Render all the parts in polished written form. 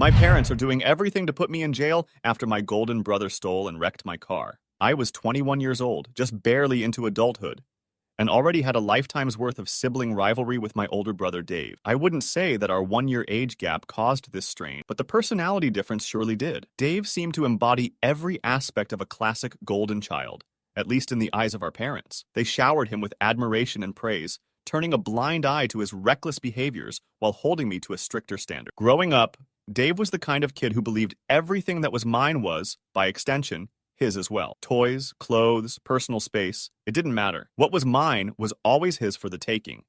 My parents are doing everything to put me in jail after my golden brother stole and wrecked my car. I was 21 years old, just barely into adulthood, and already had a lifetime's worth of sibling rivalry with my older brother Dave. I wouldn't say that our 1-year age gap caused this strain, but the personality difference surely did. Dave seemed to embody every aspect of a classic golden child, at least in the eyes of our parents. They showered him with admiration and praise, turning a blind eye to his reckless behaviors while holding me to a stricter standard. Growing up, Dave was the kind of kid who believed everything that was mine was, by extension, his as well. Toys, clothes, personal space, it didn't matter. What was mine was always his for the taking.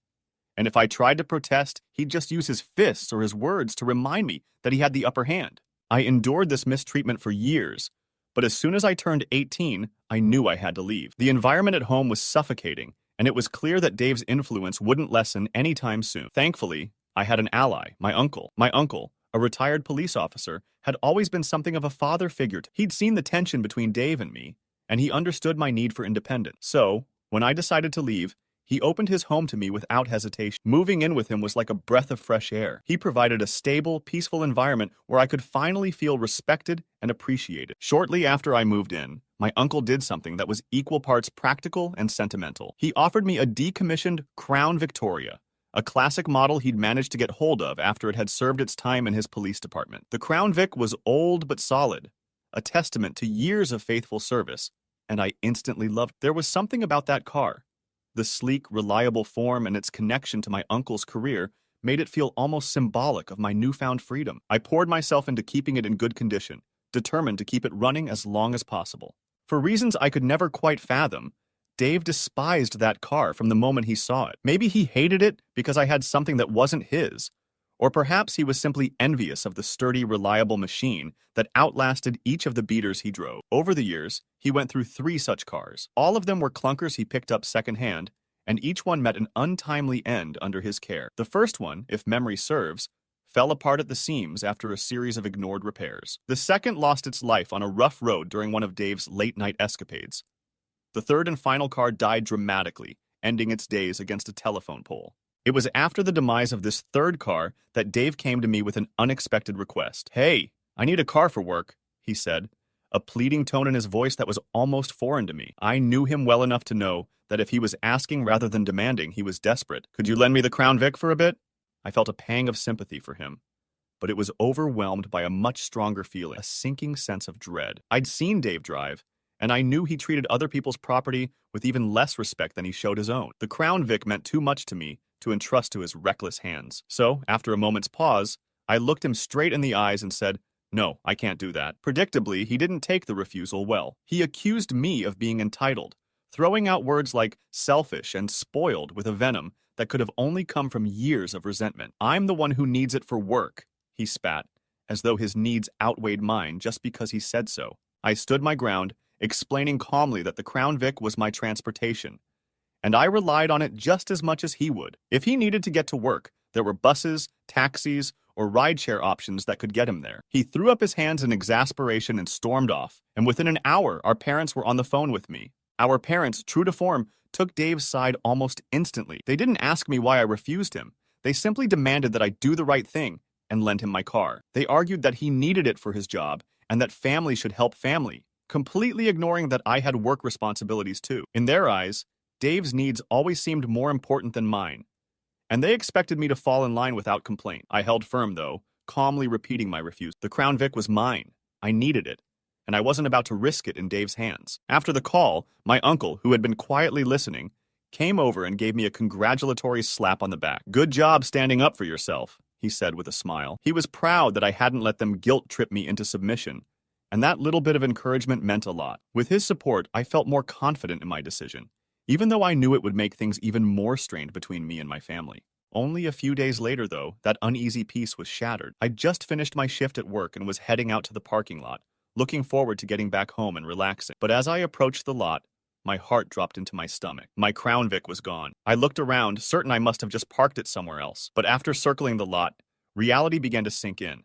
And if I tried to protest, he'd just use his fists or his words to remind me that he had the upper hand. I endured this mistreatment for years, but as soon as I turned 18, I knew I had to leave. The environment at home was suffocating, and it was clear that Dave's influence wouldn't lessen anytime soon. Thankfully, I had an ally, my uncle. My uncle, a retired police officer, had always been something of a father figure. He'd seen the tension between Dave and me, and he understood my need for independence. So, when I decided to leave, he opened his home to me without hesitation. Moving in with him was like a breath of fresh air. He provided a stable, peaceful environment where I could finally feel respected and appreciated. Shortly after I moved in, my uncle did something that was equal parts practical and sentimental. He offered me a decommissioned Crown Victoria, a classic model he'd managed to get hold of after it had served its time in his police department. The Crown Vic was old but solid, a testament to years of faithful service, and I instantly loved it. There was something about that car. The sleek, reliable form and its connection to my uncle's career made it feel almost symbolic of my newfound freedom. I poured myself into keeping it in good condition, determined to keep it running as long as possible. For reasons I could never quite fathom, Dave despised that car from the moment he saw it. Maybe he hated it because I had something that wasn't his, or perhaps he was simply envious of the sturdy, reliable machine that outlasted each of the beaters he drove. Over the years, he went through 3 such cars. All of them were clunkers he picked up secondhand, and each one met an untimely end under his care. The first one, if memory serves, fell apart at the seams after a series of ignored repairs. The second lost its life on a rough road during one of Dave's late-night escapades. The third and final car died dramatically, ending its days against a telephone pole. It was after the demise of this third car that Dave came to me with an unexpected request. "Hey, I need a car for work," he said, a pleading tone in his voice that was almost foreign to me. I knew him well enough to know that if he was asking rather than demanding, he was desperate. "Could you lend me the Crown Vic for a bit?" I felt a pang of sympathy for him, but it was overwhelmed by a much stronger feeling, a sinking sense of dread. I'd seen Dave drive, and I knew he treated other people's property with even less respect than he showed his own. The Crown Vic meant too much to me to entrust to his reckless hands. So, after a moment's pause, I looked him straight in the eyes and said, "No, I can't do that." Predictably, he didn't take the refusal well. He accused me of being entitled, throwing out words like selfish and spoiled with a venom that could have only come from years of resentment. "I'm the one who needs it for work," he spat, as though his needs outweighed mine just because he said so. I stood my ground, explaining calmly that the Crown Vic was my transportation, and I relied on it just as much as he would. If he needed to get to work, there were buses, taxis, or rideshare options that could get him there. He threw up his hands in exasperation and stormed off, and within an hour, our parents were on the phone with me. Our parents, true to form, took Dave's side almost instantly. They didn't ask me why I refused him. They simply demanded that I do the right thing and lend him my car. They argued that he needed it for his job and that family should help family, completely ignoring that I had work responsibilities too. In their eyes, Dave's needs always seemed more important than mine, and they expected me to fall in line without complaint. I held firm, though, calmly repeating my refusal. The Crown Vic was mine. I needed it, and I wasn't about to risk it in Dave's hands. After the call, my uncle, who had been quietly listening, came over and gave me a congratulatory slap on the back. "Good job standing up for yourself," he said with a smile. He was proud that I hadn't let them guilt-trip me into submission, and that little bit of encouragement meant a lot. With his support, I felt more confident in my decision, even though I knew it would make things even more strained between me and my family. Only a few days later, though, that uneasy peace was shattered. I'd just finished my shift at work and was heading out to the parking lot, looking forward to getting back home and relaxing. But as I approached the lot, my heart dropped into my stomach. My Crown Vic was gone. I looked around, certain I must have just parked it somewhere else. But after circling the lot, reality began to sink in.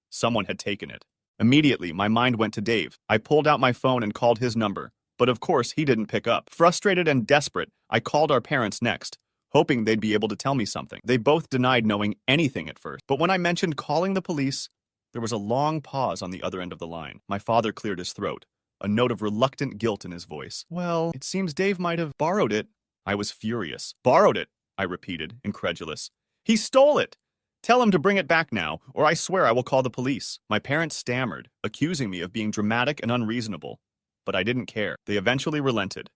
Someone had taken it. Immediately, my mind went to Dave. I pulled out my phone and called his number, but of course he didn't pick up. Frustrated and desperate, I called our parents next, hoping they'd be able to tell me something. They both denied knowing anything at first, but when I mentioned calling the police, There was a long pause on the other end of the line. My father cleared his throat, a note of reluctant guilt in his voice. Well, it seems Dave might have borrowed it. I was furious. Borrowed it, I repeated, incredulous. He stole it! Tell him to bring it back now, or I swear I will call the police. My parents stammered, accusing me of being dramatic and unreasonable. But I didn't care. They eventually relented.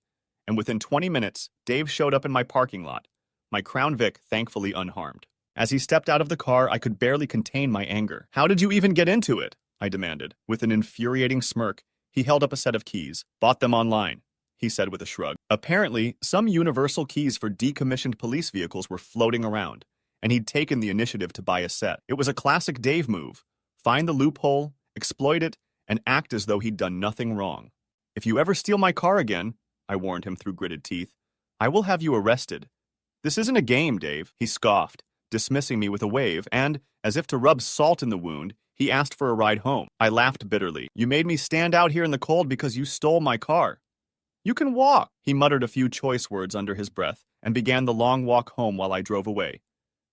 And within 20 minutes, Dave showed up in my parking lot, my Crown Vic thankfully unharmed. As he stepped out of the car, I could barely contain my anger. How did you even get into it? I demanded. With an infuriating smirk, he held up a set of keys. Bought them online, he said with a shrug. Apparently, some universal keys for decommissioned police vehicles were floating around, and he'd taken the initiative to buy a set. It was a classic Dave move. Find the loophole, exploit it, and act as though he'd done nothing wrong. If you ever steal my car again, I warned him through gritted teeth, I will have you arrested. This isn't a game, Dave, he scoffed, dismissing me with a wave, and, as if to rub salt in the wound, he asked for a ride home. I laughed bitterly. You made me stand out here in the cold because you stole my car. You can walk. He muttered a few choice words under his breath and began the long walk home while I drove away,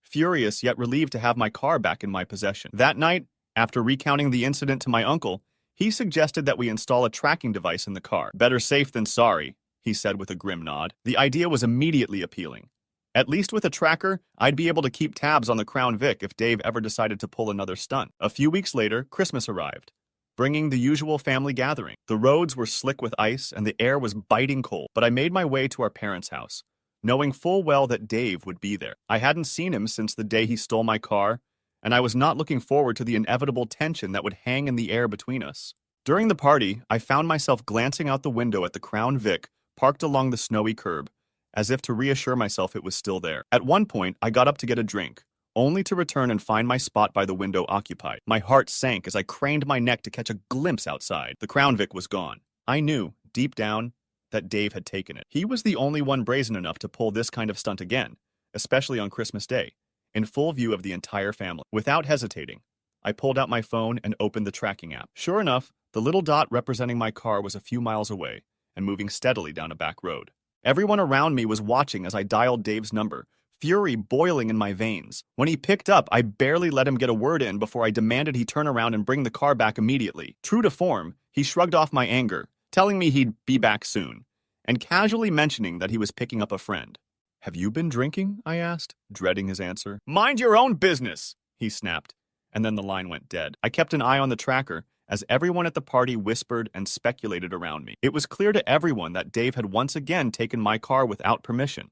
furious yet relieved to have my car back in my possession. That night, after recounting the incident to my uncle, he suggested that we install a tracking device in the car. Better safe than sorry, he said with a grim nod. The idea was immediately appealing. At least with a tracker, I'd be able to keep tabs on the Crown Vic if Dave ever decided to pull another stunt. A few weeks later, Christmas arrived, bringing the usual family gathering. The roads were slick with ice and the air was biting cold, but I made my way to our parents' house, knowing full well that Dave would be there. I hadn't seen him since the day he stole my car, and I was not looking forward to the inevitable tension that would hang in the air between us. During the party, I found myself glancing out the window at the Crown Vic parked along the snowy curb, as if to reassure myself it was still there. At one point, I got up to get a drink, only to return and find my spot by the window occupied. My heart sank as I craned my neck to catch a glimpse outside. The Crown Vic was gone. I knew, deep down, that Dave had taken it. He was the only one brazen enough to pull this kind of stunt again, especially on Christmas Day, in full view of the entire family. Without hesitating, I pulled out my phone and opened the tracking app. Sure enough, the little dot representing my car was a few miles away and moving steadily down a back road. Everyone around me was watching as I dialed Dave's number, fury boiling in my veins. When he picked up, I barely let him get a word in before I demanded he turn around and bring the car back immediately. True to form, he shrugged off my anger, telling me he'd be back soon, and casually mentioning that he was picking up a friend. Have you been drinking? I asked, dreading his answer. Mind your own business, he snapped, and then the line went dead. I kept an eye on the tracker as everyone at the party whispered and speculated around me. It was clear to everyone that Dave had once again taken my car without permission,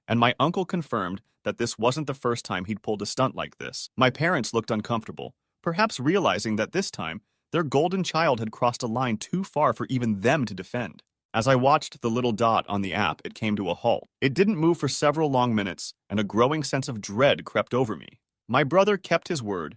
and my uncle confirmed that this wasn't the first time he'd pulled a stunt like this. My parents looked uncomfortable, perhaps realizing that this time their golden child had crossed a line too far for even them to defend. As I watched the little dot on the app, it came to a halt. It didn't move for several long minutes, and a growing sense of dread crept over me. My brother kept his word,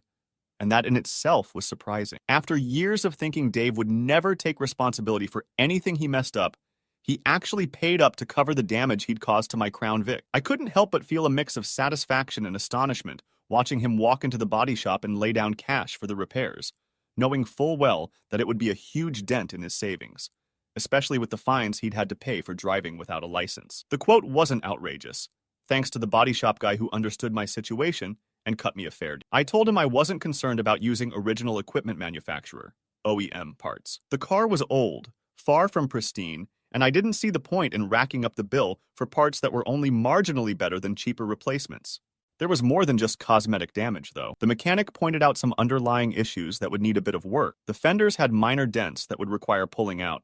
and that in itself was surprising. After years of thinking Dave would never take responsibility for anything he messed up, he actually paid up to cover the damage he'd caused to my Crown Vic. I couldn't help but feel a mix of satisfaction and astonishment watching him walk into the body shop and lay down cash for the repairs, knowing full well that it would be a huge dent in his savings, especially with the fines he'd had to pay for driving without a license. The quote wasn't outrageous, thanks to the body shop guy who understood my situation and cut me a fair deal. I told him I wasn't concerned about using original equipment manufacturer, OEM, parts. The car was old, far from pristine, and I didn't see the point in racking up the bill for parts that were only marginally better than cheaper replacements. There was more than just cosmetic damage, though. The mechanic pointed out some underlying issues that would need a bit of work. The fenders had minor dents that would require pulling out,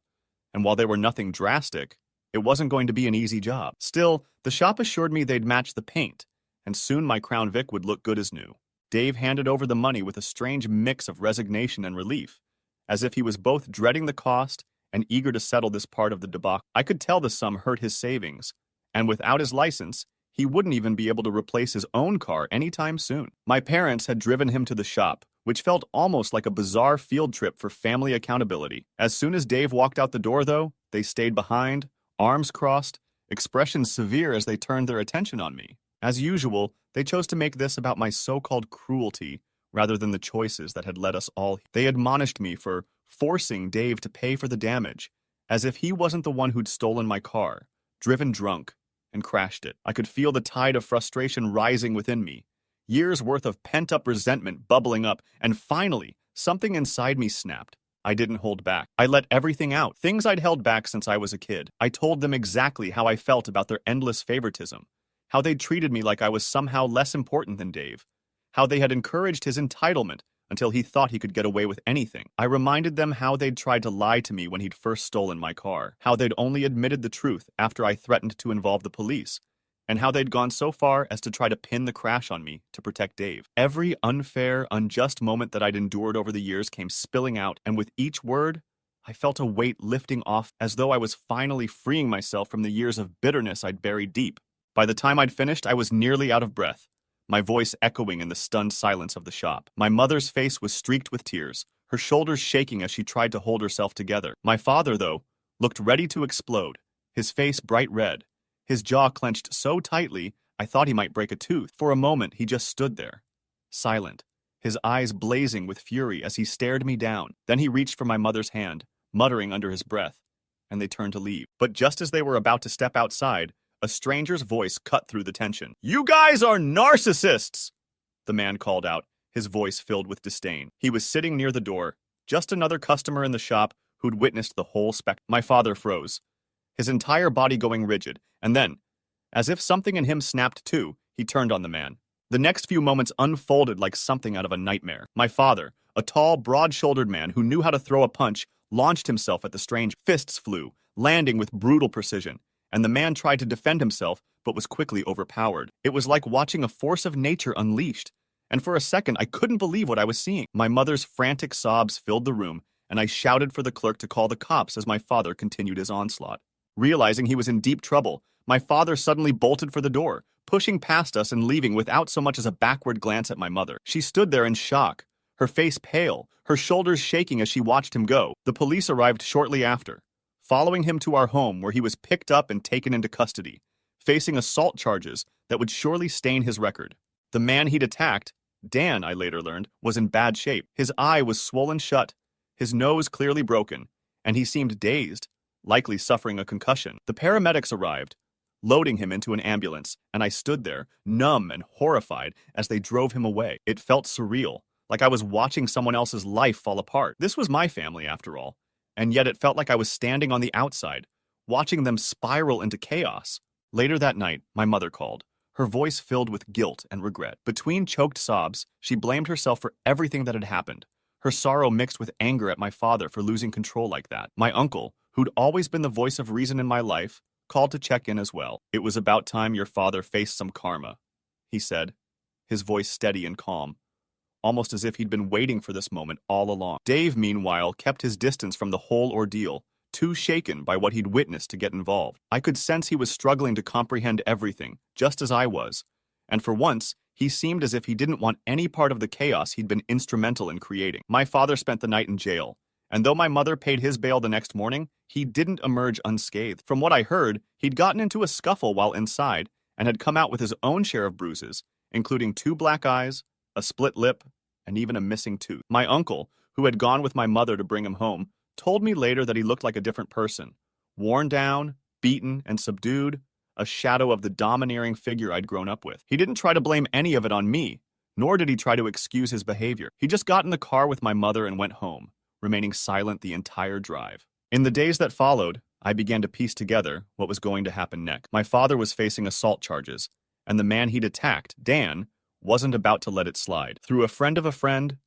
and while they were nothing drastic, it wasn't going to be an easy job. Still, the shop assured me they'd match the paint, and soon my Crown Vic would look good as new. Dave handed over the money with a strange mix of resignation and relief, as if he was both dreading the cost and eager to settle this part of the debacle. I could tell the sum hurt his savings, and without his license, he wouldn't even be able to replace his own car anytime soon. My parents had driven him to the shop, which felt almost like a bizarre field trip for family accountability. As soon as Dave walked out the door, though, they stayed behind, arms crossed, expressions severe as they turned their attention on me. As usual, they chose to make this about my so-called cruelty rather than the choices that had led us all. They admonished me for forcing Dave to pay for the damage, as if he wasn't the one who'd stolen my car, driven drunk, and crashed it. I could feel the tide of frustration rising within me, years worth of pent-up resentment bubbling up, and finally, Something inside me snapped. I didn't hold back. I let everything out. Things I'd held back since I was a kid. I told them exactly how I felt about their endless favoritism. How they'd treated me like I was somehow less important than Dave. How they had encouraged his entitlement until he thought he could get away with anything. I reminded them how they'd tried to lie to me when he'd first stolen my car. How they'd only admitted the truth after I threatened to involve the police. And how they'd gone so far as to try to pin the crash on me to protect Dave. Every unfair, unjust moment that I'd endured over the years came spilling out, and with each word, I felt a weight lifting off as though I was finally freeing myself from the years of bitterness I'd buried deep. By the time I'd finished, I was nearly out of breath, my voice echoing in the stunned silence of the shop. My mother's face was streaked with tears, her shoulders shaking as she tried to hold herself together. My father, though, looked ready to explode, his face bright red. His jaw clenched so tightly, I thought he might break a tooth. For a moment, he just stood there, silent, his eyes blazing with fury as he stared me down. Then he reached for my mother's hand, muttering under his breath, and they turned to leave. But just as they were about to step outside, a stranger's voice cut through the tension. "You guys are narcissists!" the man called out, his voice filled with disdain. He was sitting near the door, just another customer in the shop who'd witnessed the whole spectacle. My father froze, his entire body going rigid, and then, as if something in him snapped too, he turned on the man. The next few moments unfolded like something out of a nightmare. My father, a tall, broad-shouldered man who knew how to throw a punch, launched himself at the stranger. Fists flew, landing with brutal precision, and the man tried to defend himself but was quickly overpowered. It was like watching a force of nature unleashed, and for a second I couldn't believe what I was seeing. My mother's frantic sobs filled the room, and I shouted for the clerk to call the cops as my father continued his onslaught. Realizing he was in deep trouble, my father suddenly bolted for the door, pushing past us and leaving without so much as a backward glance at my mother. She stood there in shock, her face pale, her shoulders shaking as she watched him go. The police arrived shortly after, following him to our home where he was picked up and taken into custody, facing assault charges that would surely stain his record. The man he'd attacked, Dan, I later learned, was in bad shape. His eye was swollen shut, his nose clearly broken, and he seemed dazed, likely suffering a concussion. The paramedics arrived, loading him into an ambulance, and I stood there, numb and horrified, as they drove him away. It felt surreal, like I was watching someone else's life fall apart. This was my family, after all, and yet it felt like I was standing on the outside, watching them spiral into chaos. Later that night, my mother called, her voice filled with guilt and regret. Between choked sobs, she blamed herself for everything that had happened, her sorrow mixed with anger at my father for losing control like that. My uncle, who'd always been the voice of reason in my life, called to check in as well. "It was about time your father faced some karma," he said, his voice steady and calm, almost as if he'd been waiting for this moment all along. Dave, meanwhile, kept his distance from the whole ordeal, too shaken by what he'd witnessed to get involved. I could sense he was struggling to comprehend everything, just as I was, and for once, he seemed as if he didn't want any part of the chaos he'd been instrumental in creating. My father spent the night in jail, and though my mother paid his bail the next morning, he didn't emerge unscathed. From what I heard, he'd gotten into a scuffle while inside and had come out with his own share of bruises, including 2 black eyes, a split lip, and even a missing tooth. My uncle, who had gone with my mother to bring him home, told me later that he looked like a different person, worn down, beaten, and subdued, a shadow of the domineering figure I'd grown up with. He didn't try to blame any of it on me, nor did he try to excuse his behavior. He just got in the car with my mother and went home, remaining silent the entire drive. In the days that followed, I began to piece together what was going to happen next. My father was facing assault charges, and the man he'd attacked, Dan, wasn't about to let it slide. Through a friend of a friend,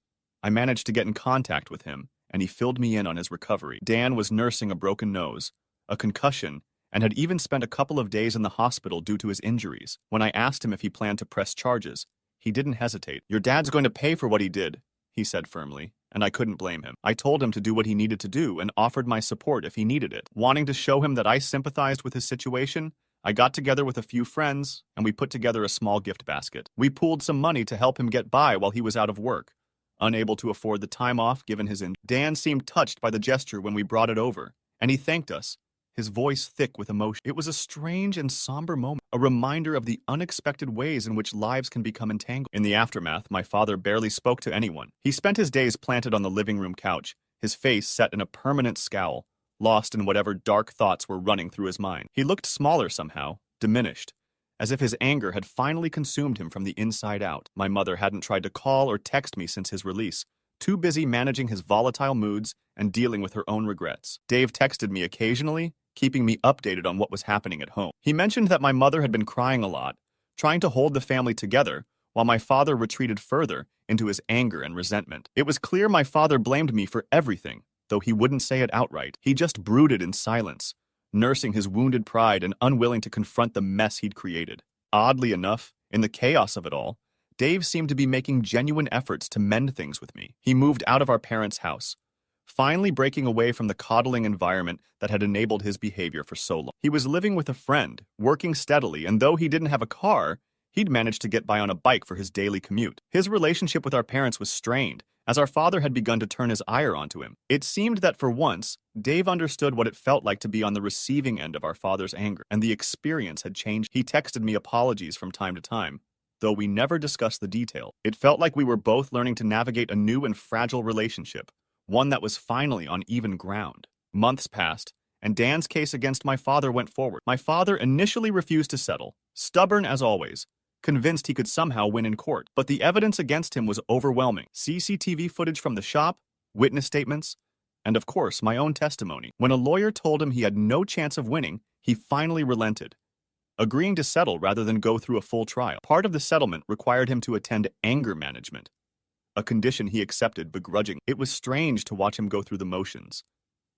I managed to get in contact with him, and he filled me in on his recovery. Dan was nursing a broken nose, a concussion, and had even spent a couple of days in the hospital due to his injuries. When I asked him if he planned to press charges, he didn't hesitate. "Your dad's going to pay for what he did," he said firmly, and I couldn't blame him. I told him to do what he needed to do and offered my support if he needed it. Wanting to show him that I sympathized with his situation, I got together with a few friends, and we put together a small gift basket. We pooled some money to help him get by while he was out of work, unable to afford the time off given his injury. Dan seemed touched by the gesture when we brought it over, and he thanked us, his voice thick with emotion. It was a strange and somber moment, a reminder of the unexpected ways in which lives can become entangled. In the aftermath, my father barely spoke to anyone. He spent his days planted on the living room couch, his face set in a permanent scowl, lost in whatever dark thoughts were running through his mind. He looked smaller somehow, diminished, as if his anger had finally consumed him from the inside out. My mother hadn't tried to call or text me since his release, too busy managing his volatile moods and dealing with her own regrets. Dave texted me occasionally, keeping me updated on what was happening at home. He mentioned that my mother had been crying a lot, trying to hold the family together, while my father retreated further into his anger and resentment. It was clear my father blamed me for everything, though he wouldn't say it outright. He just brooded in silence, nursing his wounded pride and unwilling to confront the mess he'd created. Oddly enough, in the chaos of it all, Dave seemed to be making genuine efforts to mend things with me. He moved out of our parents' house, finally breaking away from the coddling environment that had enabled his behavior for so long. He was living with a friend, working steadily, and though he didn't have a car, he'd managed to get by on a bike for his daily commute. His relationship with our parents was strained, as our father had begun to turn his ire onto him. It seemed that for once, Dave understood what it felt like to be on the receiving end of our father's anger, and the experience had changed. He texted me apologies from time to time, though we never discussed the detail. It felt like we were both learning to navigate a new and fragile relationship, one that was finally on even ground. Months passed, and Dan's case against my father went forward. My father initially refused to settle, stubborn as always, convinced he could somehow win in court. But the evidence against him was overwhelming. CCTV footage from the shop, witness statements, and of course, my own testimony. When a lawyer told him he had no chance of winning, he finally relented, agreeing to settle rather than go through a full trial. Part of the settlement required him to attend anger management, a condition he accepted begrudgingly. It was strange to watch him go through the motions,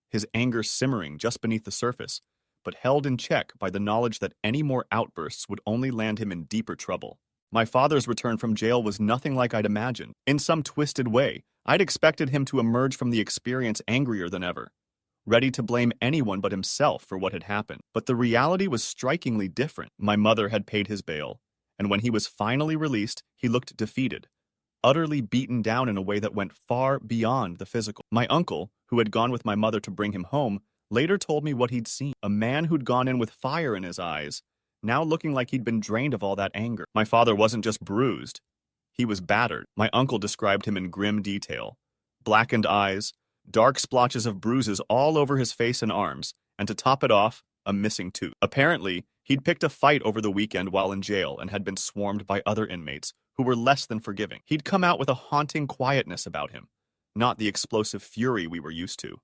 his anger simmering just beneath the surface, but held in check by the knowledge that any more outbursts would only land him in deeper trouble. My father's return from jail was nothing like I'd imagined. In some twisted way, I'd expected him to emerge from the experience angrier than ever, ready to blame anyone but himself for what had happened. But the reality was strikingly different. My mother had paid his bail, and when he was finally released, he looked defeated, utterly beaten down in a way that went far beyond the physical. My uncle, who had gone with my mother to bring him home, later told me what he'd seen. A man who'd gone in with fire in his eyes, now looking like he'd been drained of all that anger. My father wasn't just bruised, he was battered. My uncle described him in grim detail. Blackened eyes, dark splotches of bruises all over his face and arms, and to top it off, a missing tooth. Apparently, he'd picked a fight over the weekend while in jail and had been swarmed by other inmates who were less than forgiving. He'd come out with a haunting quietness about him, not the explosive fury we were used to,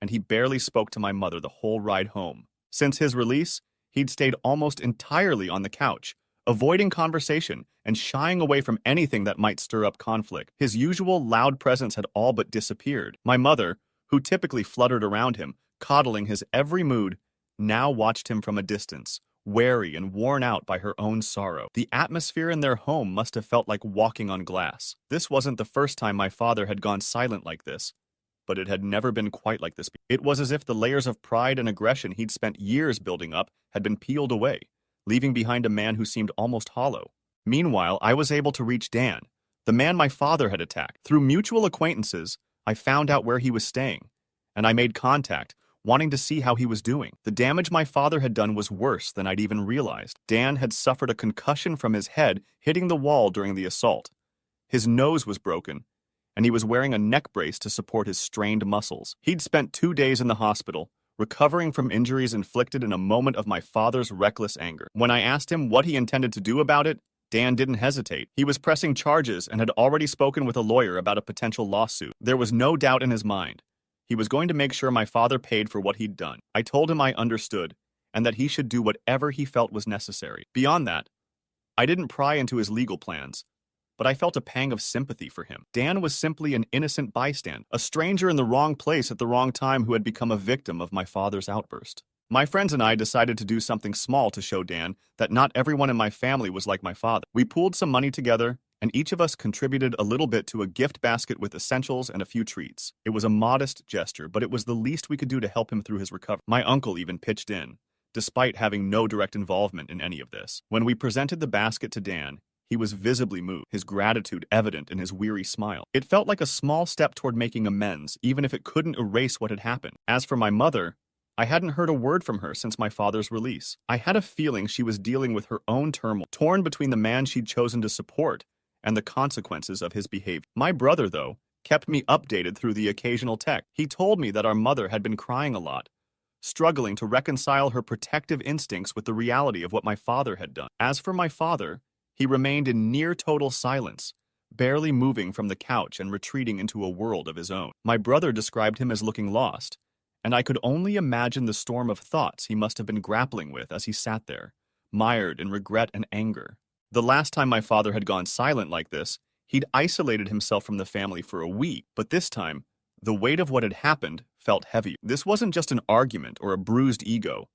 and he barely spoke to my mother the whole ride home. Since his release, he'd stayed almost entirely on the couch, avoiding conversation and shying away from anything that might stir up conflict. His usual loud presence had all but disappeared. My mother, who typically fluttered around him, coddling his every mood, now watched him from a distance, wary and worn out by her own sorrow. The atmosphere in their home must have felt like walking on glass. This wasn't the first time my father had gone silent like this, but it had never been quite like this. It was as if the layers of pride and aggression he'd spent years building up had been peeled away, leaving behind a man who seemed almost hollow. Meanwhile, I was able to reach Dan, the man my father had attacked. Through mutual acquaintances, I found out where he was staying, and I made contact, wanting to see how he was doing. The damage my father had done was worse than I'd even realized. Dan had suffered a concussion from his head hitting the wall during the assault. His nose was broken, and he was wearing a neck brace to support his strained muscles. He'd spent 2 days in the hospital, recovering from injuries inflicted in a moment of my father's reckless anger. When I asked him what he intended to do about it, Dan didn't hesitate. He was pressing charges and had already spoken with a lawyer about a potential lawsuit. There was no doubt in his mind. He was going to make sure my father paid for what he'd done. I told him I understood, and that he should do whatever he felt was necessary. Beyond that, I didn't pry into his legal plans, but I felt a pang of sympathy for him. Dan was simply an innocent bystander, a stranger in the wrong place at the wrong time who had become a victim of my father's outburst. My friends and I decided to do something small to show Dan that not everyone in my family was like my father. We pooled some money together, and each of us contributed a little bit to a gift basket with essentials and a few treats. It was a modest gesture, but it was the least we could do to help him through his recovery. My uncle even pitched in, despite having no direct involvement in any of this. When we presented the basket to Dan, he was visibly moved, his gratitude evident in his weary smile. It felt like a small step toward making amends, even if it couldn't erase what had happened. As for my mother, I hadn't heard a word from her since my father's release. I had a feeling she was dealing with her own turmoil, torn between the man she'd chosen to support and the consequences of his behavior. My brother, though, kept me updated through the occasional text. He told me that our mother had been crying a lot, struggling to reconcile her protective instincts with the reality of what my father had done. As for my father, he remained in near total silence, barely moving from the couch and retreating into a world of his own. My brother described him as looking lost, and I could only imagine the storm of thoughts he must have been grappling with as he sat there, mired in regret and anger. The last time my father had gone silent like this, he'd isolated himself from the family for a week, but this time, the weight of what had happened felt heavy. This wasn't just an argument or a bruised ego.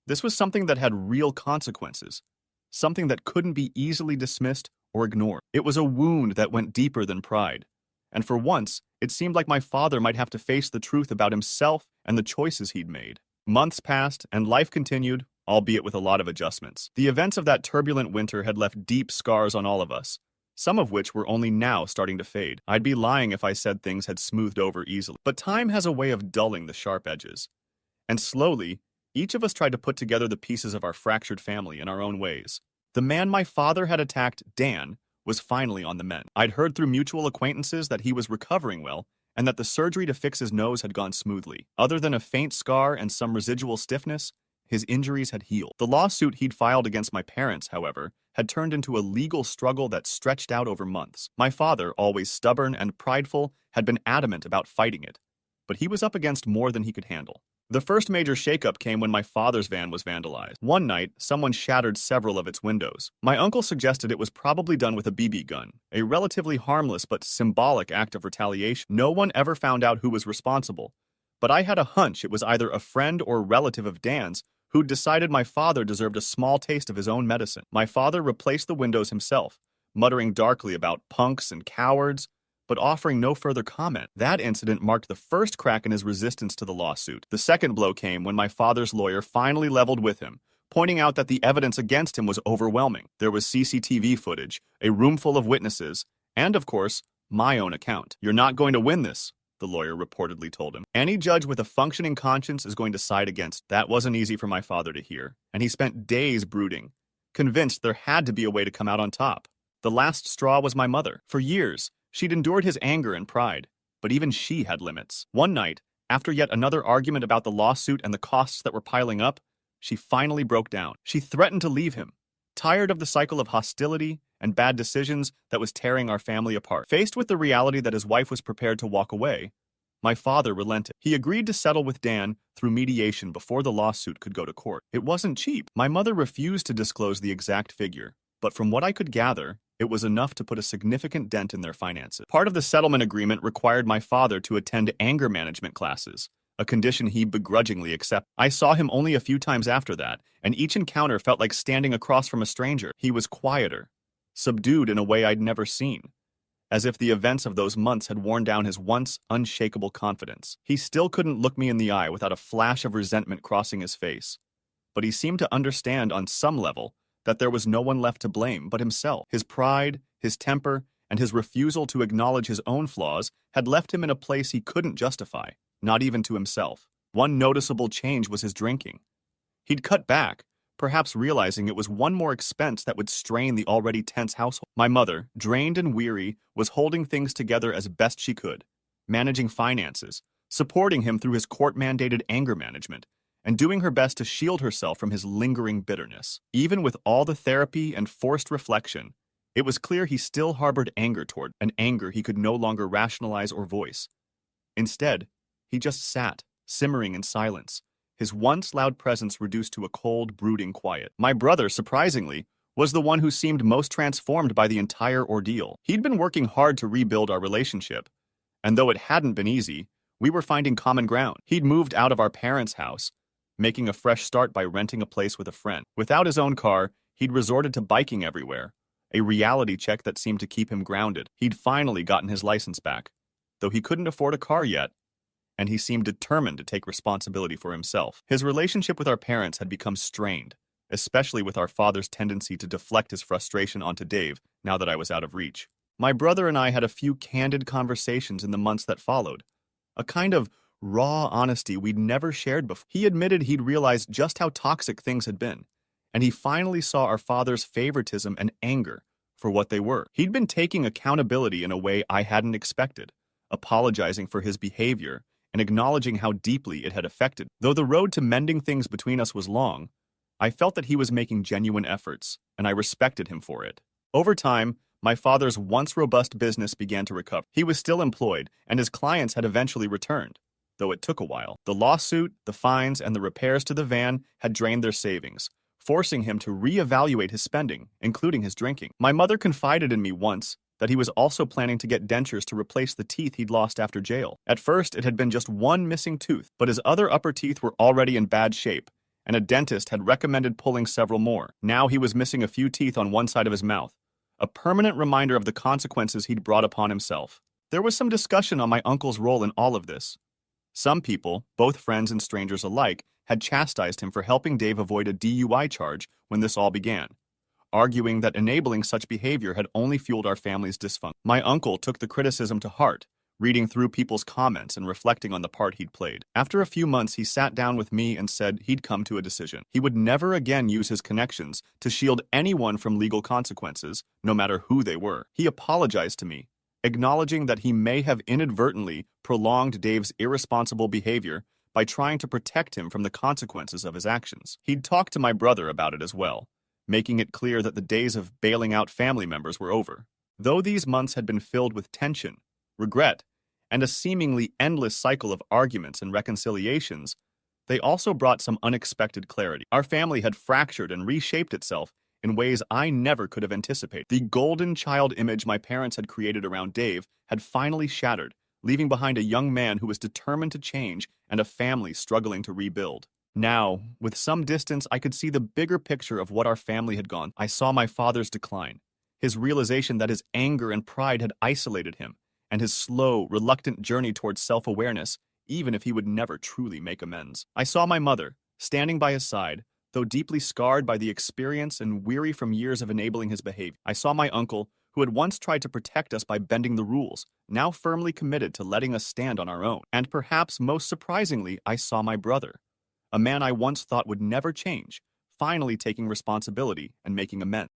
This was something that had real consequences, something that couldn't be easily dismissed or ignored. It was a wound that went deeper than pride, and for once, it seemed like my father might have to face the truth about himself and the choices he'd made. Months passed, and life continued, albeit with a lot of adjustments. The events of that turbulent winter had left deep scars on all of us, some of which were only now starting to fade. I'd be lying if I said things had smoothed over easily. But time has a way of dulling the sharp edges. And slowly, each of us tried to put together the pieces of our fractured family in our own ways. The man my father had attacked, Dan, was finally on the mend. I'd heard through mutual acquaintances that he was recovering well, and that the surgery to fix his nose had gone smoothly. Other than a faint scar and some residual stiffness, his injuries had healed. The lawsuit he'd filed against my parents, however, had turned into a legal struggle that stretched out over months. My father, always stubborn and prideful, had been adamant about fighting it, but he was up against more than he could handle. The first major shakeup came when my father's van was vandalized. One night, someone shattered several of its windows. My uncle suggested it was probably done with a BB gun, a relatively harmless but symbolic act of retaliation. No one ever found out who was responsible, but I had a hunch it was either a friend or relative of Dan's who'd decided my father deserved a small taste of his own medicine. My father replaced the windows himself, muttering darkly about punks and cowards, but offering no further comment. That incident marked the first crack in his resistance to the lawsuit. The second blow came when my father's lawyer finally leveled with him, pointing out that the evidence against him was overwhelming. There was CCTV footage, a room full of witnesses, and, of course, my own account. "You're not going to win this," the lawyer reportedly told him. "Any judge with a functioning conscience is going to side against." That wasn't easy for my father to hear, and he spent days brooding, convinced there had to be a way to come out on top. The last straw was my mother. For years, she'd endured his anger and pride, but even she had limits. One night, after yet another argument about the lawsuit and the costs that were piling up, she finally broke down. She threatened to leave him, tired of the cycle of hostility and bad decisions that was tearing our family apart. Faced with the reality that his wife was prepared to walk away, my father relented. He agreed to settle with Dan through mediation before the lawsuit could go to court. It wasn't cheap. My mother refused to disclose the exact figure, but from what I could gather, it was enough to put a significant dent in their finances. Part of the settlement agreement required my father to attend anger management classes, a condition he begrudgingly accepted. I saw him only a few times after that, and each encounter felt like standing across from a stranger. He was quieter, subdued in a way I'd never seen, as if the events of those months had worn down his once unshakable confidence. He still couldn't look me in the eye without a flash of resentment crossing his face, but he seemed to understand on some level that there was no one left to blame but himself. His pride, his temper, and his refusal to acknowledge his own flaws had left him in a place he couldn't justify, not even to himself. One noticeable change was his drinking. He'd cut back, perhaps realizing it was one more expense that would strain the already tense household. My mother, drained and weary, was holding things together as best she could, managing finances, supporting him through his court-mandated anger management, and doing her best to shield herself from his lingering bitterness. Even with all the therapy and forced reflection, it was clear he still harbored anger toward, an anger he could no longer rationalize or voice. Instead, he just sat, simmering in silence, his once loud presence reduced to a cold, brooding quiet. My brother, surprisingly, was the one who seemed most transformed by the entire ordeal. He'd been working hard to rebuild our relationship, and though it hadn't been easy, we were finding common ground. He'd moved out of our parents' house, making a fresh start by renting a place with a friend. Without his own car, he'd resorted to biking everywhere, a reality check that seemed to keep him grounded. He'd finally gotten his license back, though he couldn't afford a car yet, and he seemed determined to take responsibility for himself. His relationship with our parents had become strained, especially with our father's tendency to deflect his frustration onto Dave now that I was out of reach. My brother and I had a few candid conversations in the months that followed, a kind of raw honesty we'd never shared before. He admitted he'd realized just how toxic things had been, and he finally saw our father's favoritism and anger for what they were. He'd been taking accountability in a way I hadn't expected, apologizing for his behavior and acknowledging how deeply it had affected. Though the road to mending things between us was long, I felt that he was making genuine efforts, and I respected him for it. Over time, My father's once robust business began to recover. He was still employed, and his clients had eventually returned, though it took a while. The lawsuit, the fines, and the repairs to the van had drained their savings, forcing him to reevaluate his spending, including his drinking. My mother confided in me once that he was also planning to get dentures to replace the teeth he'd lost after jail. At first, it had been just one missing tooth, but his other upper teeth were already in bad shape, and a dentist had recommended pulling several more. Now he was missing a few teeth on one side of his mouth, a permanent reminder of the consequences he'd brought upon himself. There was some discussion on my uncle's role in all of this. Some people, both friends and strangers alike, had chastised him for helping Dave avoid a DUI charge when this all began, arguing that enabling such behavior had only fueled our family's dysfunction. My uncle took the criticism to heart, reading through people's comments and reflecting on the part he'd played. After a few months, he sat down with me and said he'd come to a decision. He would never again use his connections to shield anyone from legal consequences, no matter who they were. He apologized to me, acknowledging that he may have inadvertently prolonged Dave's irresponsible behavior by trying to protect him from the consequences of his actions. He'd talked to my brother about it as well, making it clear that the days of bailing out family members were over. Though these months had been filled with tension, regret, and a seemingly endless cycle of arguments and reconciliations, they also brought some unexpected clarity. Our family had fractured and reshaped itself in ways I never could have anticipated. The golden child image my parents had created around Dave had finally shattered, leaving behind a young man who was determined to change and a family struggling to rebuild. Now, with some distance, I could see the bigger picture of what our family had gone. I saw my father's decline, his realization that his anger and pride had isolated him, and his slow, reluctant journey towards self-awareness, even if he would never truly make amends. I saw my mother, standing by his side, though deeply scarred by the experience and weary from years of enabling his behavior. I saw my uncle, who had once tried to protect us by bending the rules, now firmly committed to letting us stand on our own. And perhaps most surprisingly, I saw my brother, a man I once thought would never change, finally taking responsibility and making amends.